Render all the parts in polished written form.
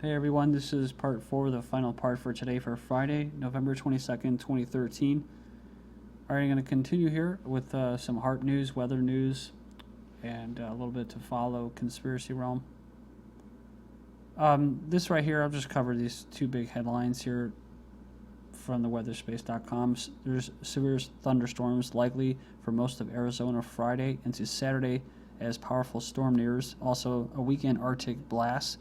Hey everyone, this is part 4, the final part for today for Friday, November 22nd, 2013. Alright, I'm going to continue here with some Haarp news, weather news, and a little bit to follow conspiracy realm. This right here, I'll just cover these two big headlines here from the weatherspace.com. There's severe thunderstorms likely for most of Arizona Friday into Saturday as powerful storm nears. Also, a weekend Arctic blast.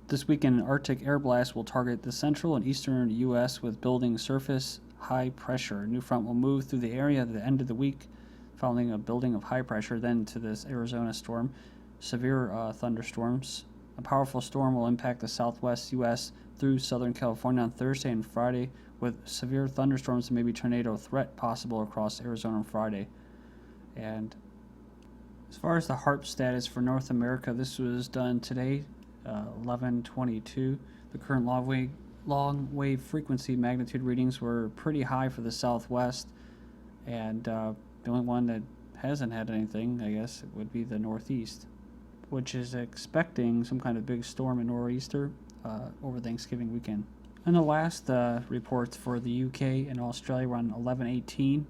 This weekend, an Arctic air blast will target the central and eastern U.S. with building surface high pressure. A new front will move through the area at the end of the week, following a building of high pressure, then to this Arizona storm. Severe thunderstorms. A powerful storm will impact the southwest U.S. through Southern California on Thursday and Friday, with severe thunderstorms and maybe tornado threat possible across Arizona on Friday. And as far as the Haarp status for North America, this was done today. 11:22. The current long wave frequency magnitude readings were pretty high for the southwest, and the only one that hasn't had anything, I guess, would be the northeast, which is expecting some kind of big storm and nor'easter over Thanksgiving weekend. And the last reports for the UK and Australia were on 11:18.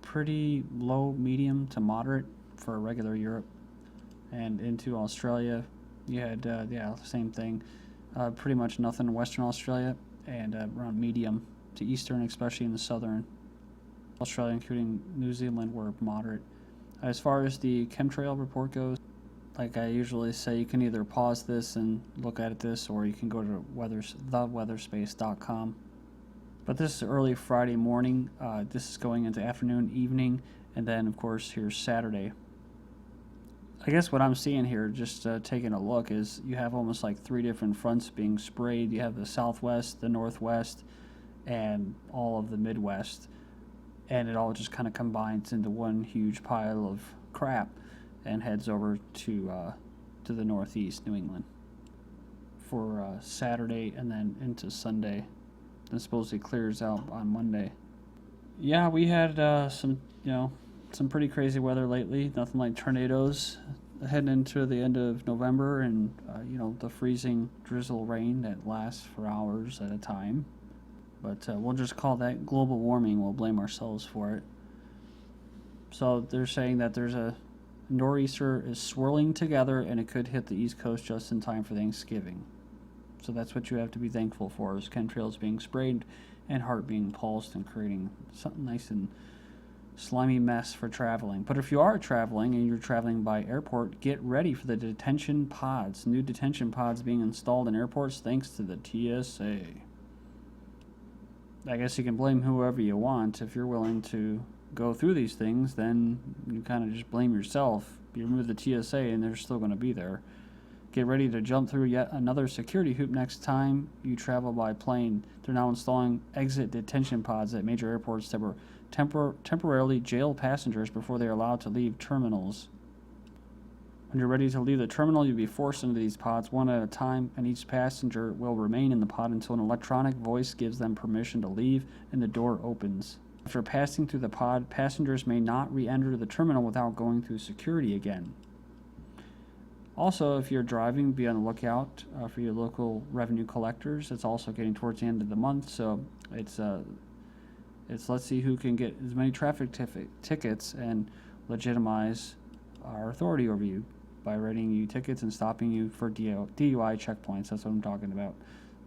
Pretty low, medium to moderate for regular Europe, and into Australia. You had, same thing. Pretty much nothing in Western Australia, and around medium to eastern, especially in the southern Australia, including New Zealand, were moderate. As far as the chemtrail report goes, like I usually say, you can either pause this and look at this, or you can go to theweatherspace.com. But this is early Friday morning. This is going into afternoon, evening, and then, of course, here's Saturday. I guess what I'm seeing here, just taking a look, is you have almost like 3 different fronts being sprayed. You have the southwest, the northwest, and all of the Midwest. And it all just kind of combines into one huge pile of crap and heads over to the northeast, New England, for Saturday and then into Sunday. Then supposedly clears out on Monday. Yeah, we had some pretty crazy weather lately. Nothing like tornadoes heading into the end of November, and the freezing drizzle rain that lasts for hours at a time. But we'll just call that global warming. We'll blame ourselves for it. So they're saying that there's a nor'easter is swirling together, and it could hit the East Coast just in time for Thanksgiving. So that's what you have to be thankful for: is chemtrails being sprayed and Haarp being pulsed and creating something nice and slimy mess for traveling. But if you are traveling and you're traveling by airport, get ready for the detention pods. New detention pods being installed in airports thanks to the TSA. I guess you can blame whoever you want. If you're willing to go through these things, then you kind of just blame yourself. You remove the TSA and they're still going to be there. Get ready to jump through yet another security hoop next time you travel by plane. They're now installing exit detention pods at major airports that were temporarily jail passengers before they are allowed to leave terminals. When you're ready to leave the terminal, you'll be forced into these pods one at a time, and each passenger will remain in the pod until an electronic voice gives them permission to leave and the door opens. After passing through the pod, passengers may not re-enter the terminal without going through security again. Also, if you're driving, be on the lookout for your local revenue collectors. It's also getting towards the end of the month, so it's let's see who can get as many traffic tickets and legitimize our authority over you by writing you tickets and stopping you for DUI checkpoints. That's what I'm talking about.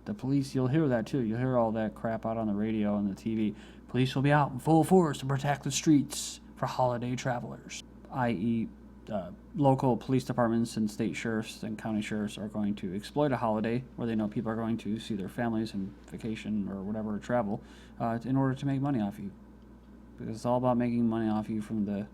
The police, you'll hear that too. You'll hear all that crap out on the radio and the TV. Police will be out in full force to protect the streets for holiday travelers, i.e., local police departments and state sheriffs and county sheriffs are going to exploit a holiday where they know people are going to see their families and vacation or whatever, travel, in order to make money off you. Because it's all about making money off you from the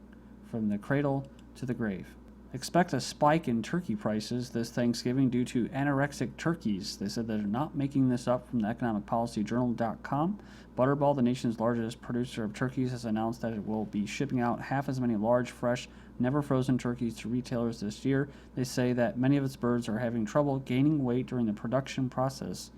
cradle to the grave. Expect a spike in turkey prices this Thanksgiving due to anorexic turkeys. They said they're not making this up from the economicpolicyjournal.com. Butterball, the nation's largest producer of turkeys, has announced that it will be shipping out half as many large, fresh, never frozen turkeys to retailers this year. They say that many of its birds are having trouble gaining weight during the production process.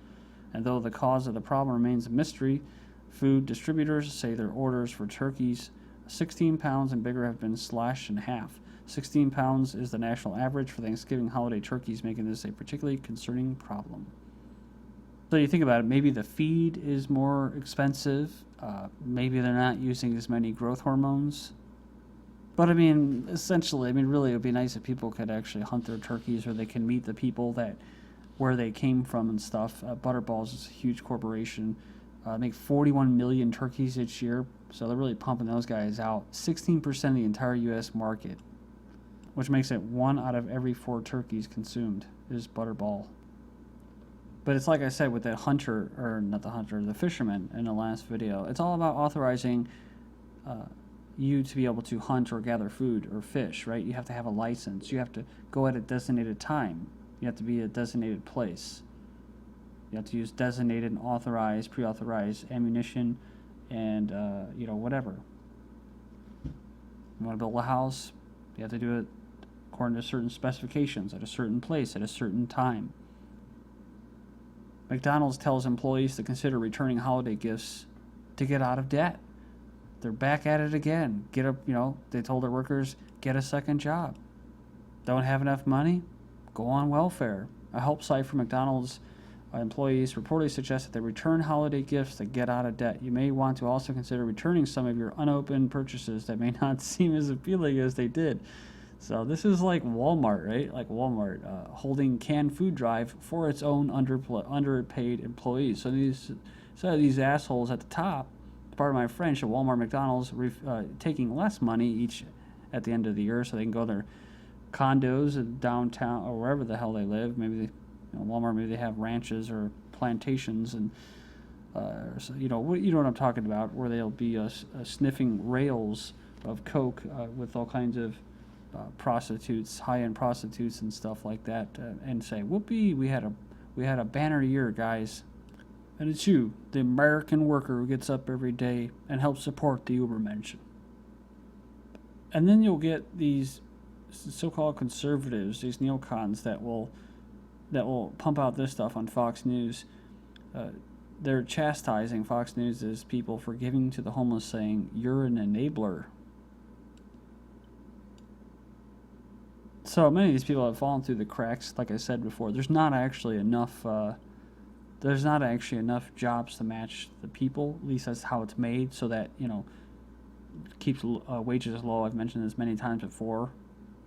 And though the cause of the problem remains a mystery, food distributors say their orders for turkeys 16 pounds and bigger have been slashed in half. 16 pounds is the national average for Thanksgiving holiday turkeys, making this a particularly concerning problem. So you think about it, maybe the feed is more expensive. Maybe they're not using as many growth hormones. But I mean, essentially, really, it would be nice if people could actually hunt their turkeys, or they can meet the people that where they came from and stuff. Butterballs is a huge corporation. Make 41 million turkeys each year, so they're really pumping those guys out. 16% of the entire U.S. market, which makes it 1 out of every 4 turkeys consumed is Butterball. But it's like I said with the hunter, or not the hunter, the fisherman in the last video. It's all about authorizing you to be able to hunt or gather food or fish, right? You have to have a license. You have to go at a designated time. You have to be at a designated place. You have to use designated and authorized, pre-authorized ammunition and, whatever. You want to build a house, you have to do it according to certain specifications, at a certain place, at a certain time. McDonald's tells employees to consider returning holiday gifts to get out of debt. They're back at it again. They told their workers, get a second job. Don't have enough money? Go on welfare. A help site for McDonald's employees reportedly suggests that they return holiday gifts to get out of debt. You may want to also consider returning some of your unopened purchases that may not seem as appealing as they did. So this is like Walmart, right? Like Walmart holding canned food drive for its own underpaid employees. So these assholes at the top, part of my French, at Walmart, McDonald's, taking less money each at the end of the year, so they can go to their condos in downtown or wherever the hell they live. Maybe Walmart, maybe they have ranches or plantations, and you know what I'm talking about, where they'll be sniffing rails of coke with all kinds of prostitutes, high-end prostitutes and stuff like that, and say, "Whoopee, we had a banner year, guys." And it's you, the American worker, who gets up every day and helps support the Ubermensch. And then you'll get these so-called conservatives, these neocons that will pump out this stuff on Fox News. They're chastising Fox News' people for giving to the homeless, saying, "You're an enabler." So many of these people have fallen through the cracks. Like I said before, there's not actually enough jobs to match the people. At least that's how it's made, so that keeps wages low. I've mentioned this many times before.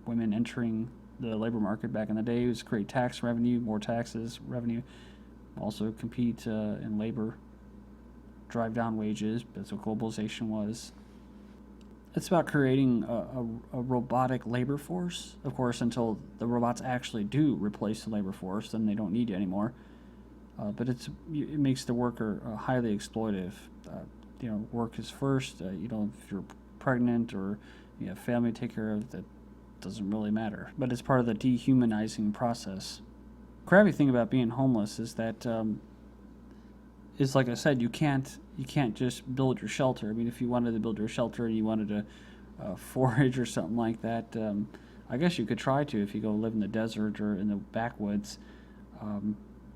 Women entering the labor market back in the day was create tax revenue, more taxes revenue. Also compete in labor, drive down wages. That's what globalization was. It's about creating a robotic labor force, of course, until the robots actually do replace the labor force. Then they don't need you anymore. But it makes the worker highly exploitive. Work is first. If you're pregnant or you have family to take care of, that doesn't really matter. But it's part of the dehumanizing process. Crappy thing about being homeless is that is, like I said, you can't just build your shelter. I mean, if you wanted to build your shelter and you wanted to forage or something like that, I guess you could try to if you go live in the desert or in the backwoods.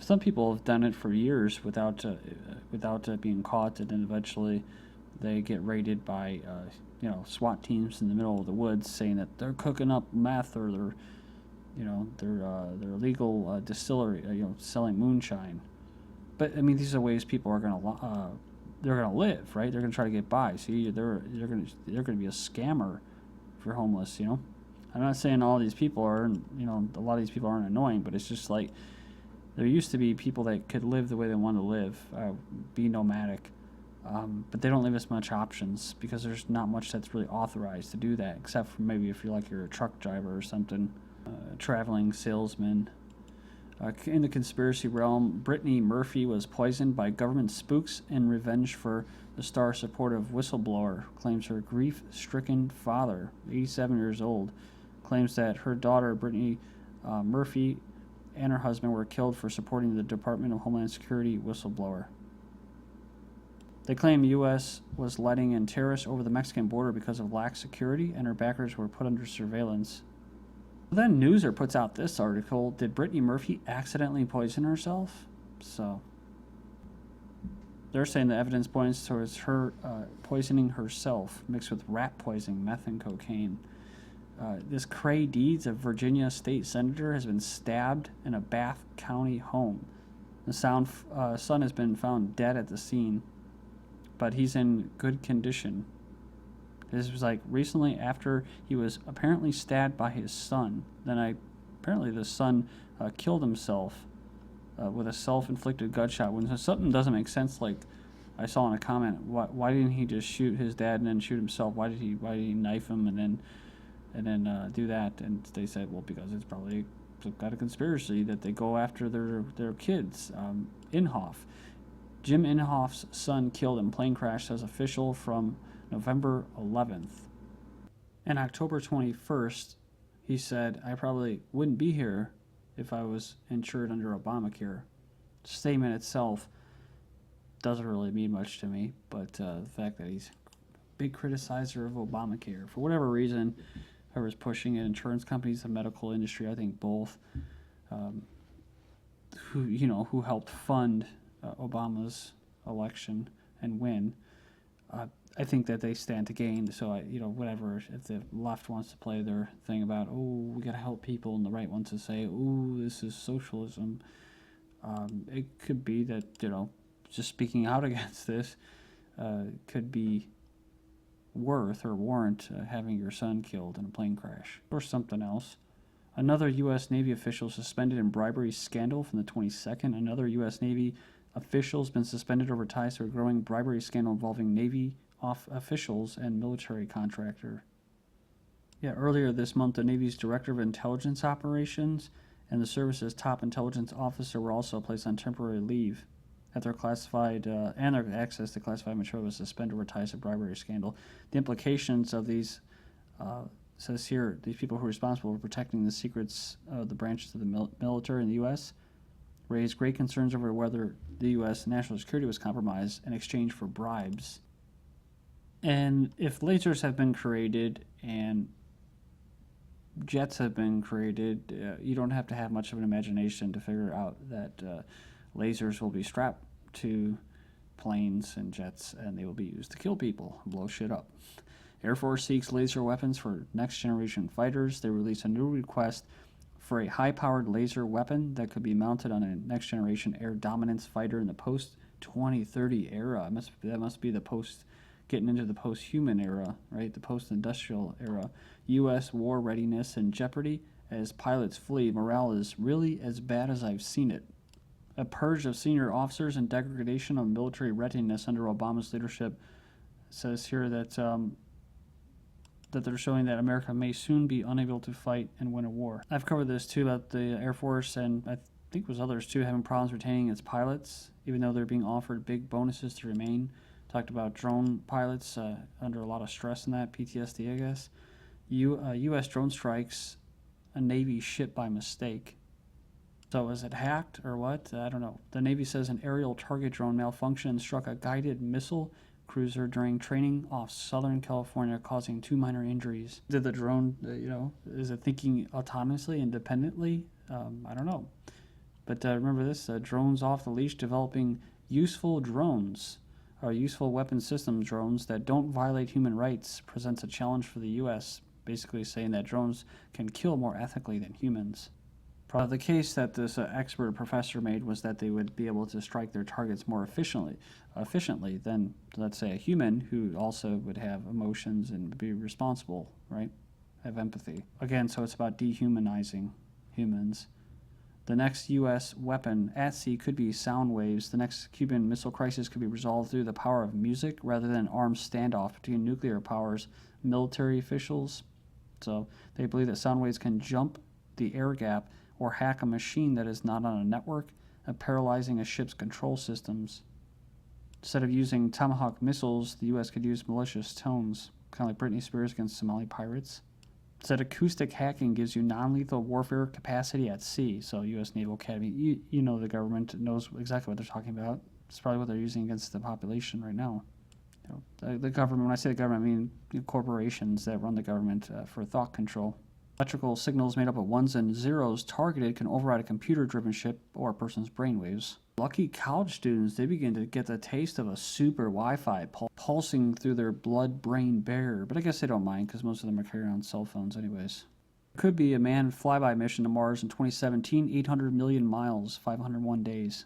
Some people have done it for years without being caught, and then eventually they get raided by SWAT teams in the middle of the woods, saying that they're cooking up meth, or they're illegal distillery, selling moonshine. But I mean, these are ways people are gonna live, right? They're gonna try to get by. See, they're gonna be a scammer if you're homeless. I'm not saying all these people are, a lot of these people aren't annoying, but it's just like there used to be people that could live the way they want to live, be nomadic, but they don't leave us much options because there's not much that's really authorized to do that, except for maybe if you're a truck driver or something, traveling salesman. In the conspiracy realm, Brittany Murphy was poisoned by government spooks in revenge for the star-supportive whistleblower, claims her grief-stricken father, 87 years old, claims that her daughter, Brittany Murphy, and her husband were killed for supporting the Department of Homeland Security whistleblower. They claim the U.S. was letting in terrorists over the Mexican border because of lax security, and her backers were put under surveillance. Then Newser puts out this article, did Brittany Murphy accidentally poison herself? So they're saying the evidence points towards her poisoning herself, mixed with rat poisoning, meth, and cocaine. This Cray Deeds, a Virginia state senator, has been stabbed in a Bath County home. The son has been found dead at the scene, but he's in good condition. This was like recently after he was apparently stabbed by his son. Apparently the son killed himself with a self-inflicted gunshot wound. So something doesn't make sense. Like I saw in a comment, why didn't he just shoot his dad and then shoot himself? Why did he knife him and then do that? And they said, well, because it's probably got a conspiracy that they go after their kids. Inhofe. Jim Inhofe's son killed in plane crash, says official from November 11th. And October 21st, he said, I probably wouldn't be here if I was insured under Obamacare. The statement itself doesn't really mean much to me, but the fact that he's a big criticizer of Obamacare, for whatever reason, whoever's pushing it, insurance companies, the medical industry, I think both, who helped fund Obama's election and win, I think that they stand to gain. So, whatever, if the left wants to play their thing about, we got to help people, and the right wants to say, this is socialism, it could be that, just speaking out against this could be worth or warrant having your son killed in a plane crash or something else. Another U.S. Navy official suspended in bribery scandal from the 22nd. Another U.S. Navy official has been suspended over ties to a growing bribery scandal involving Navy officials and military contractor. Earlier this month, the Navy's Director of Intelligence Operations and the service's top intelligence officer were also placed on temporary leave at their classified and their access to classified material was suspended over ties to bribery scandal. The implications of these, says here, these people who are responsible for protecting the secrets of the branches of the military in the U.S. raised great concerns over whether the U.S. national security was compromised in exchange for bribes. And if lasers have been created and jets have been created, you don't have to have much of an imagination to figure out that lasers will be strapped to planes and jets, and they will be used to kill people and blow shit up. Air Force seeks laser weapons for next-generation fighters. They released a new request for a high-powered laser weapon that could be mounted on a next-generation air dominance fighter in the post-2030 era. That must be the getting into the post-human era, right? The post-industrial era. U.S. war readiness in jeopardy as pilots flee. Morale is really as bad as I've seen it. A purge of senior officers and degradation of military readiness under Obama's leadership. Says here that they're showing that America may soon be unable to fight and win a war. I've covered this too about the Air Force, and I think it was others too, having problems retaining its pilots, even though they're being offered big bonuses to remain. Talked about drone pilots under a lot of stress in that, PTSD, I guess. U.S. drone strikes a Navy ship by mistake. So is it hacked or what? I don't know. The Navy says an aerial target drone malfunctioned and struck a guided missile cruiser during training off Southern California, causing 2 minor injuries. Did the drone, is it thinking autonomously, independently? I don't know. But remember this, drones off the leash, developing useful drones, or useful weapon system drones that don't violate human rights, presents a challenge for the U.S., basically saying that drones can kill more ethically than humans. The case that this expert professor made was that they would be able to strike their targets more efficiently than, let's say, a human who also would have emotions and be responsible, right? Have empathy. Again, so it's about dehumanizing humans. The next U.S. weapon at sea could be sound waves. The next Cuban Missile Crisis could be resolved through the power of music rather than an armed standoff between nuclear powers military officials. So they believe that sound waves can jump the air gap or hack a machine that is not on a network, paralyzing a ship's control systems. Instead of using Tomahawk missiles, the U.S. could use malicious tones, kind of like Britney Spears against Somali pirates. Said acoustic hacking gives you non-lethal warfare capacity at sea. So U.S. Naval Academy, you know the government knows exactly what they're talking about. It's probably what they're using against the population right now. The government, when I say the government, I mean corporations that run the government for thought control. Electrical signals made up of ones and zeros targeted can override a computer-driven chip or a person's brainwaves. Lucky college students, they begin to get the taste of a super Wi-Fi pulsing through their blood-brain barrier, but I guess they don't mind because most of them are carrying around cell phones anyways. Could be a manned flyby mission to Mars in 2017, 800 million miles, 501 days.